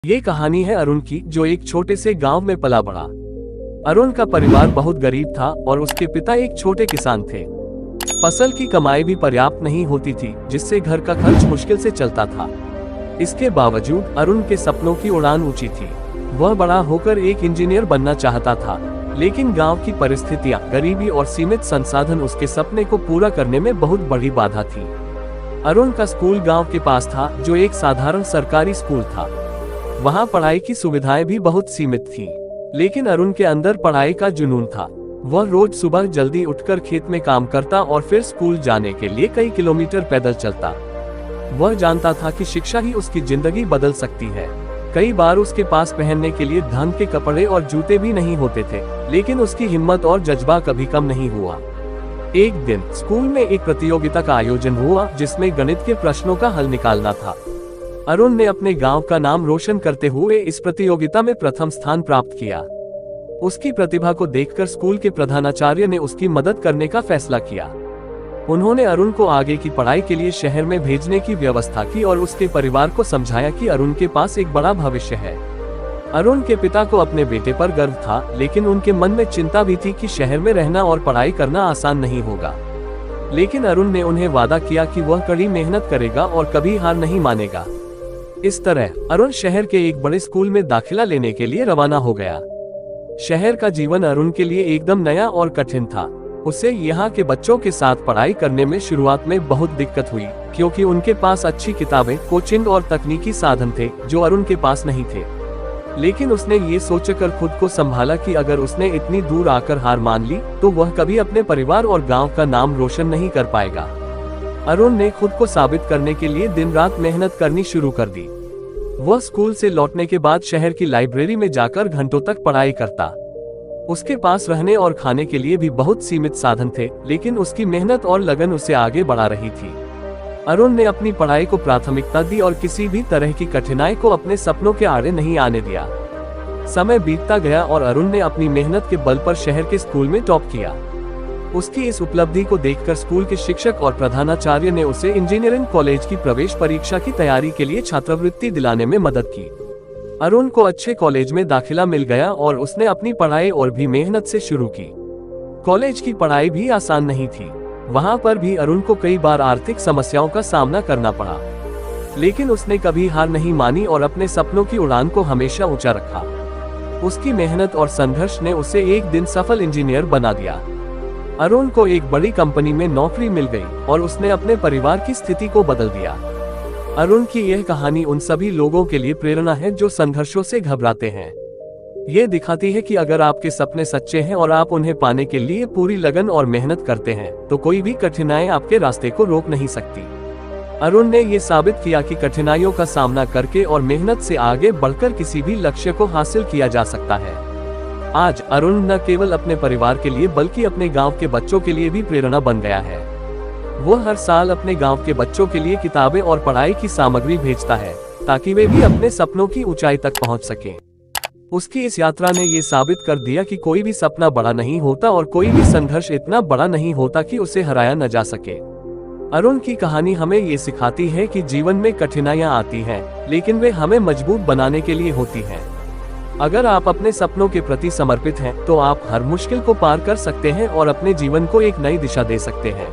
ये कहानी है अरुण की, जो एक छोटे से गांव में पला बड़ा। अरुण का परिवार बहुत गरीब था और उसके पिता एक छोटे किसान थे। फसल की कमाई भी पर्याप्त नहीं होती थी, जिससे घर का खर्च मुश्किल से चलता था। इसके बावजूद अरुण के सपनों की उड़ान ऊंची थी। वह बड़ा होकर एक इंजीनियर बनना चाहता था, लेकिन गांव की परिस्थितियां, गरीबी और सीमित संसाधन उसके सपने को पूरा करने में बहुत बड़ी बाधा थी। अरुण का स्कूल गांव के पास था, जो एक साधारण सरकारी स्कूल था। वहाँ पढ़ाई की सुविधाएं भी बहुत सीमित थीं, लेकिन अरुण के अंदर पढ़ाई का जुनून था। वह रोज सुबह जल्दी उठकर खेत में काम करता और फिर स्कूल जाने के लिए कई किलोमीटर पैदल चलता। वह जानता था कि शिक्षा ही उसकी जिंदगी बदल सकती है। कई बार उसके पास पहनने के लिए ढंग के कपड़े और जूते भी नहीं होते थे, लेकिन उसकी हिम्मत और जज्बा कभी कम नहीं हुआ। एक दिन स्कूल में एक प्रतियोगिता का आयोजन हुआ, जिसमें गणित के प्रश्नों का हल निकालना था। अरुण ने अपने गांव का नाम रोशन करते हुए इस प्रतियोगिता में प्रथम स्थान प्राप्त किया। उसकी प्रतिभा को देखकर स्कूल के प्रधानाचार्य ने उसकी मदद करने का फैसला किया। उन्होंने अरुण को आगे की पढ़ाई के लिए शहर में भेजने की व्यवस्था की और उसके परिवार को समझाया कि अरुण के पास एक बड़ा भविष्य है। अरुण के पिता को अपने बेटे पर गर्व था, लेकिन उनके मन में चिंता भी थी कि शहर में रहना और पढ़ाई करना आसान नहीं होगा। लेकिन अरुण ने उन्हें वादा किया कि वह कड़ी मेहनत करेगा और कभी हार नहीं मानेगा। इस तरह अरुण शहर के एक बड़े स्कूल में दाखिला लेने के लिए रवाना हो गया। शहर का जीवन अरुण के लिए एकदम नया और कठिन था। उसे यहाँ के बच्चों के साथ पढ़ाई करने में शुरुआत में बहुत दिक्कत हुई, क्योंकि उनके पास अच्छी किताबें, कोचिंग और तकनीकी साधन थे, जो अरुण के पास नहीं थे। लेकिन उसने ये सोचकर खुद को संभाला कि अगर उसने इतनी दूर आकर हार मान ली, तो वह कभी अपने परिवार और गांव का नाम रोशन नहीं कर पाएगा। अरुण ने खुद को साबित करने के लिए दिन रात मेहनत करनी शुरू कर दी। वह स्कूल से लौटने के बाद शहर की लाइब्रेरी में जाकर घंटों तक पढ़ाई करता। उसके पास रहने और खाने के लिए भी बहुत सीमित साधन थे, लेकिन उसकी मेहनत और लगन उसे आगे बढ़ा रही थी। अरुण ने अपनी पढ़ाई को प्राथमिकता दी और किसी भी तरह की कठिनाई को अपने सपनों के आड़े नहीं आने दिया। समय बीतता गया और अरुण ने अपनी मेहनत के बल पर शहर के स्कूल में टॉप किया। उसकी इस उपलब्धि को देखकर स्कूल के शिक्षक और प्रधानाचार्य ने उसे इंजीनियरिंग कॉलेज की प्रवेश परीक्षा की तैयारी के लिए छात्रवृत्ति दिलाने में मदद की। अरुण को अच्छे कॉलेज में दाखिला मिल गया और उसने अपनी पढ़ाई और भी मेहनत से शुरू की। कॉलेज की पढ़ाई भी आसान नहीं थी। वहां पर भी अरुण को कई बार आर्थिक समस्याओं का सामना करना पड़ा, लेकिन उसने कभी हार नहीं मानी और अपने सपनों की उड़ान को हमेशा ऊंचा रखा। उसकी मेहनत और संघर्ष ने उसे एक दिन सफल इंजीनियर बना दिया। अरुण को एक बड़ी कंपनी में नौकरी मिल गई और उसने अपने परिवार की स्थिति को बदल दिया। अरुण की यह कहानी उन सभी लोगों के लिए प्रेरणा है जो संघर्षों से घबराते हैं। ये दिखाती है कि अगर आपके सपने सच्चे हैं और आप उन्हें पाने के लिए पूरी लगन और मेहनत करते हैं, तो कोई भी कठिनाई आपके रास्ते को रोक नहीं सकती। अरुण ने ये साबित किया कि कठिनाइयों का सामना करके और मेहनत से आगे बढ़कर किसी भी लक्ष्य को हासिल किया जा सकता है। आज अरुण न केवल अपने परिवार के लिए बल्कि अपने गांव के बच्चों के लिए भी प्रेरणा बन गया है। वो हर साल अपने गांव के बच्चों के लिए किताबें और पढ़ाई की सामग्री भेजता है, ताकि वे भी अपने सपनों की ऊंचाई तक पहुंच सकें। उसकी इस यात्रा ने ये साबित कर दिया कि कोई भी सपना बड़ा नहीं होता और कोई भी संघर्ष इतना बड़ा नहीं होता कि उसे हराया न जा सके। अरुण की कहानी हमें ये सिखाती है कि जीवन में कठिनाइयां आती हैं, लेकिन वे हमें मजबूत बनाने के लिए होती हैं। अगर आप अपने सपनों के प्रति समर्पित हैं, तो आप हर मुश्किल को पार कर सकते हैं और अपने जीवन को एक नई दिशा दे सकते हैं।